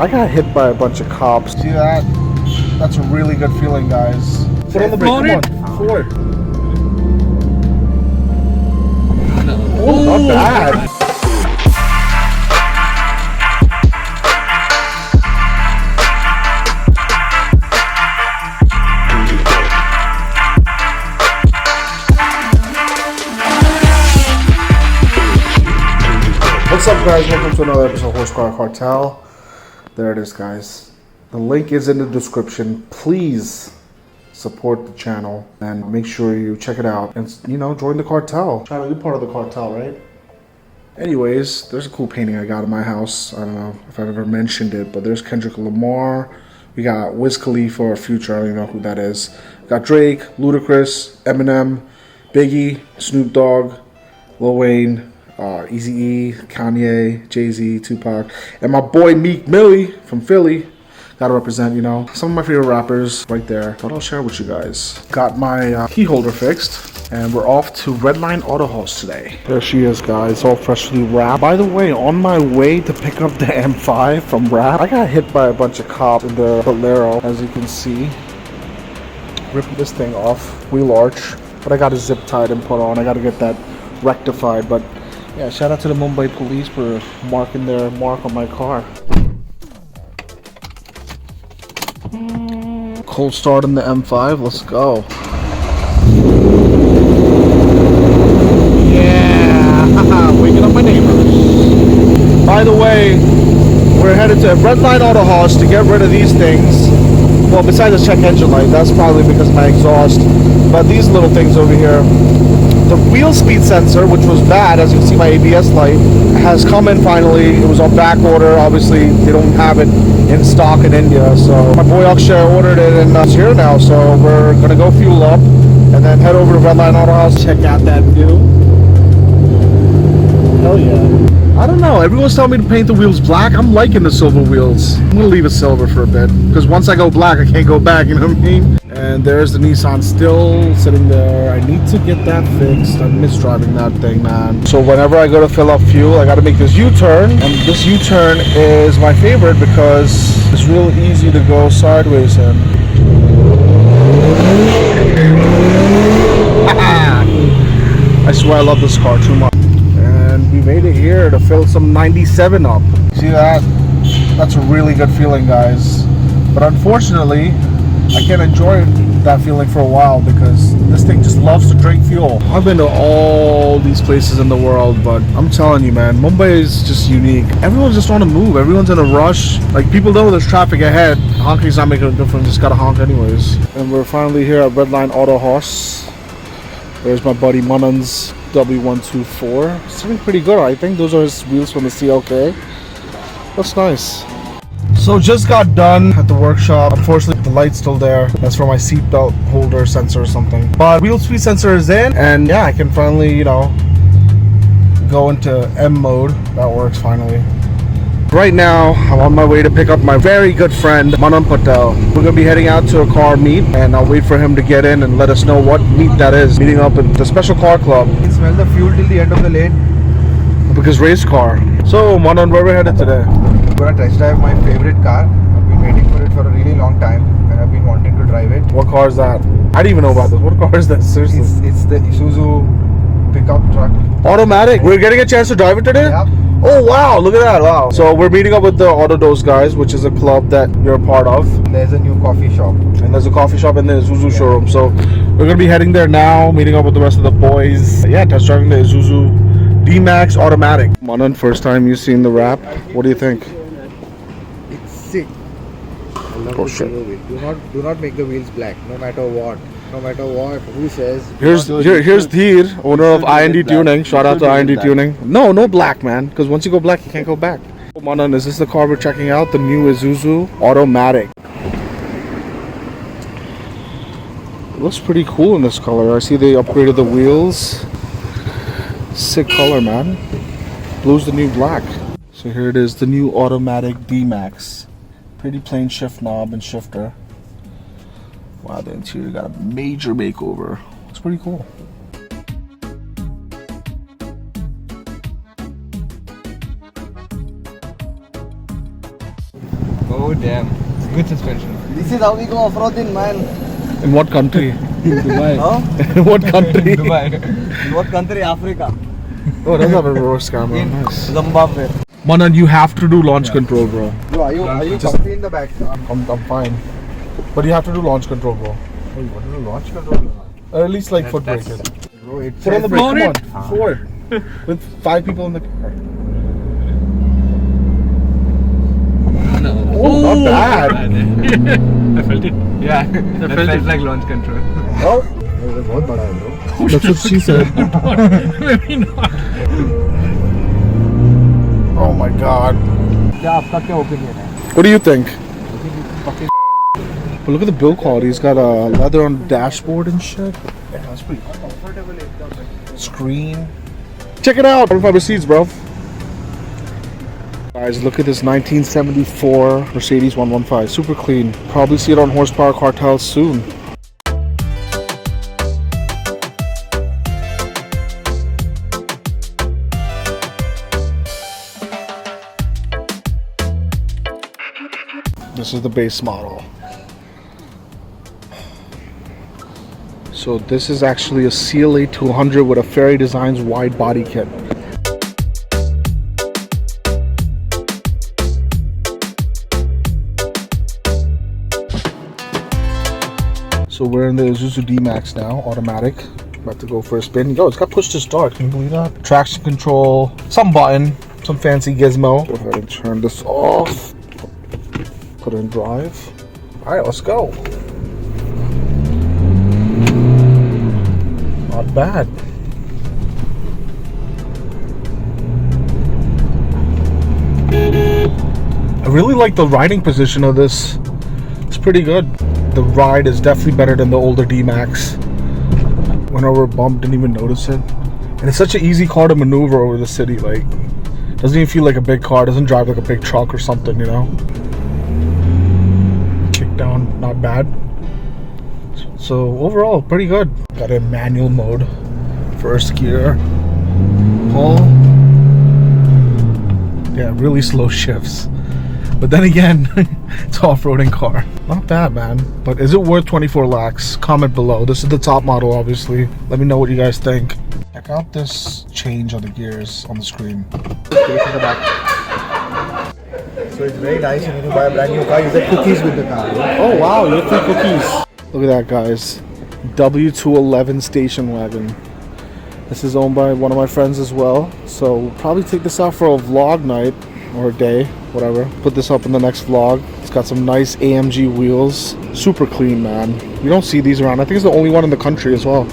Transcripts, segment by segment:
I got hit by a bunch of cops. See that? That's a really good feeling, guys. Put on the brake. Come on. Forward. Oh, not bad. What's up, guys? Welcome to another episode of Horse Car Cartel. There it is, guys. The link is in the description. Please support the channel and make sure you check it out and, you know, join the cartel. Channel, you're part of the cartel, right? Anyways, there's a cool painting I got in my house. I don't know if I've ever mentioned it, but there's Kendrick Lamar. We got Wiz Khalifa or Future. I don't even know who that is. We got Drake, Ludacris, Eminem, Biggie, Snoop Dogg, Lil Wayne, Eazy-E, Kanye, Jay-Z, Tupac, and my boy Meek Millie from Philly. Gotta represent, you know, some of my favorite rappers right there. Thought I'll share with you guys. Got my key holder fixed, and we're off to Redline Auto House today. There she is, guys, all freshly wrapped. By the way, on my way to pick up the M5 from Wrap, I got hit by a bunch of cops in the Bolero, as you can see. Ripping this thing off, wheel arch, but I got it zip tied and put on. I gotta get that rectified, but yeah, shout out to the Mumbai police for marking their mark on my car. Cold start on the M5, let's go. Yeah, waking up my neighbors. By the way, we're headed to Redline Auto House to get rid of these things. Well, besides the check engine light, that's probably because of my exhaust. But these little things over here. The wheel speed sensor, which was bad, as you can see my ABS light, has come in finally. It was on back order. Obviously, they don't have it in stock in India. So my boy Akshay ordered it and it's here now. So we're going to go fuel up and then head over to Redline Auto House. Check out that view. Hell yeah. I don't know. Everyone's telling me to paint the wheels black. I'm liking the silver wheels. I'm going to leave it silver for a bit. Because once I go black, I can't go back. You know what I mean? And there's the Nissan still sitting there. I need to get that fixed. I miss driving that thing, man. So whenever I go to fill up fuel, I got to make this U-turn. And this U-turn is my favorite because it's real easy to go sideways in. I swear I love this car too much. And we made it here to fill some 97 up. See that? That's a really good feeling, guys. But unfortunately, I can't enjoy that feeling for a while because this thing just loves to drink fuel. I've been to all these places in the world, but I'm telling you, man, Mumbai is just unique. Everyone's just on the move. Everyone's in a rush. Like, people know there's traffic ahead. Honking's not making a difference. Just gotta honk anyways. And we're finally here at Redline Auto House. There's my buddy Manan's W124. It's looking pretty good, I think. Those are his wheels from the CLK. That's nice. So just got done at the workshop. Unfortunately, the light's still there. That's for my seatbelt holder sensor or something. But wheel speed sensor is in, and yeah, I can finally, you know, go into M mode. That works finally. Right now, I'm on my way to pick up my very good friend, Manan Patel. We're gonna be heading out to a car meet, and I'll wait for him to get in and let us know what meet that is. Meeting up at the Special Car Club. You can smell the fuel till the end of the lane. Because race car. So, Manan, where are we headed today? I'm gonna test drive my favorite car. I've been waiting for it for a really long time, and I've been wanting to drive it. What car is that? I didn't even know about this. What car is that? Seriously. It's the Isuzu pickup truck. Automatic. We're getting a chance to drive it today? Yep. Oh wow, look at that, wow. So we're meeting up with the Auto Dose guys, which is a club that you're a part of. There's a new coffee shop. And there's a coffee shop in the Isuzu showroom. So we're gonna be heading there now, meeting up with the rest of the boys. Yeah, test driving the Isuzu D-Max Automatic. Manan, first time you've seen the wrap. What do you think? It's sick. I love Oh, the shit. silver wheel. Do not make the wheels black, no matter what. No matter what, who says. Here's Dheer, owner of IND Tuning. Shout out to IND Tuning. No black, man. Because once you go black, you can't go back. Oh, Manan, is this the car we're checking out? The new Isuzu Automatic. It looks pretty cool in this color. I see they upgraded the wheels. Sick color, man. Blue's the new black. So here it is, the new Automatic D-Max. Pretty plain shift knob and shifter. Wow, the interior got a major makeover. It's pretty cool. Oh damn. It's good suspension. This is how we go off-roading, man. In what country? Dubai. In what country? Dubai. In what country? Africa. Oh, it does have a reverse camera. Nice. Zimbabwe. Manan, you have to do launch control, bro. Bro, are you comfy in the back? I'm fine. But you have to do launch control, bro. Hey, what is the launch control? Or at least like foot That's- braking. Bro, it Foot on the says- brake, come on. Forward. With 5 people in the car. Oh, not bad. I felt it. Yeah, that felt like launch control. Oh, ये बहुत बड़ा है bro. that's what she said. Maybe not. Oh my god. क्या आपका क्या opinion है? What do you think? But look at the build quality. He's got a leather on the dashboard and shit. Yeah, that's pretty cool. Screen. Check it out. 45 seats, bro. Guys, look at this 1974 Mercedes 115. Super clean. Probably see it on Horsepower Cartel soon. This is the base model. So this is actually a CLA 200 with a Ferry Designs wide body kit. So we're in the Isuzu D-Max now, automatic. About to go for a spin. Yo, it's got push to start. Can you believe that? Traction control, some button, some fancy gizmo. Go ahead and turn this off. Put in drive. All right, let's go. Not bad. I really like the riding position of this. It's pretty good. The ride is definitely better than the older D-Max. Went over a bump, didn't even notice it. And it's such an easy car to maneuver over the city. Like, doesn't even feel like a big car. Doesn't drive like a big truck or something, you know? Kick down, not bad. So overall, pretty good. Got a manual mode. First gear. Pull. Yeah, really slow shifts. But then again, it's an off-roading car. Not bad, man. But is it worth 24 lakhs? Comment below. This is the top model, obviously. Let me know what you guys think. Check out this change of the gears on the screen. Space in the back. So it's very nice when you buy a brand new car. You get cookies with the car. Oh wow, you get free cookies. Look at that, guys. W211 station wagon. This is owned by one of my friends as well. So we'll probably take this out for a vlog night or a day, whatever. Put this up in the next vlog. It's got some nice AMG wheels. Super clean, man. You don't see these around. I think it's the only one in the country as well.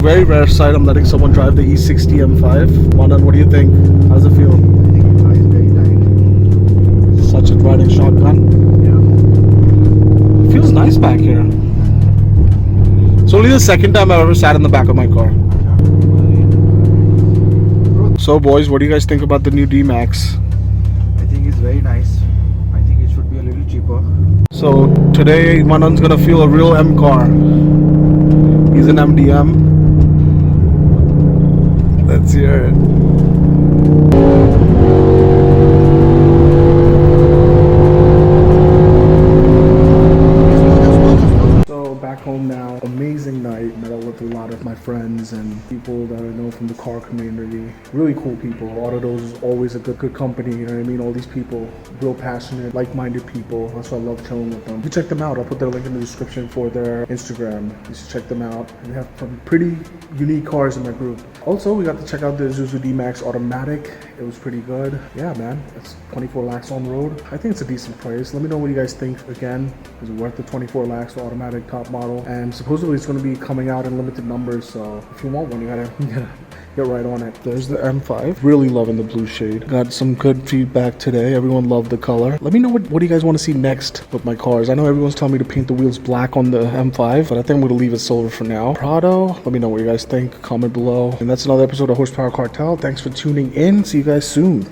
Very rare sight. I'm letting someone drive the e60 M5. Manan, what do you think? How does it feel? I think the car is very tight. Such a riding shotgun. Yeah. Feels nice back here. It's only the second time I've ever sat in the back of my car. So boys, what do you guys think about the new D-Max? I think it's very nice. I think it should be a little cheaper. So today Manan's gonna feel a real M car. He's an MDM. Let's hear it. So back home now. Amazing night. Met up with a lot of my friends and people that I know from the car community. Really cool people. Autodos is always a good company. You know what I mean? All these people, real passionate, like-minded people. That's why I love chilling with them. You check them out. I'll put their link in the description for their Instagram. You should check them out. We have some pretty unique cars in my group. Also, we got to check out the Isuzu D-Max Automatic. It was pretty good. Yeah, man. It's 24 lakhs on road. I think it's a decent price. Let me know what you guys think. Again, is it worth the 24 lakhs for automatic top model? And supposedly it's going to be coming out in limited numbers. So if you want one, you gotta get right on it. There's the M5. Really loving the blue shade. Got some good feedback today. Everyone loved the color. Let me know what do you guys want to see next with my cars. I know everyone's telling me to paint the wheels black on the M5, but I think I'm going to leave it silver for now. Prado, let me know what you guys think. Comment below. And that's another episode of Horsepower Cartel. Thanks for tuning in. See you guys soon.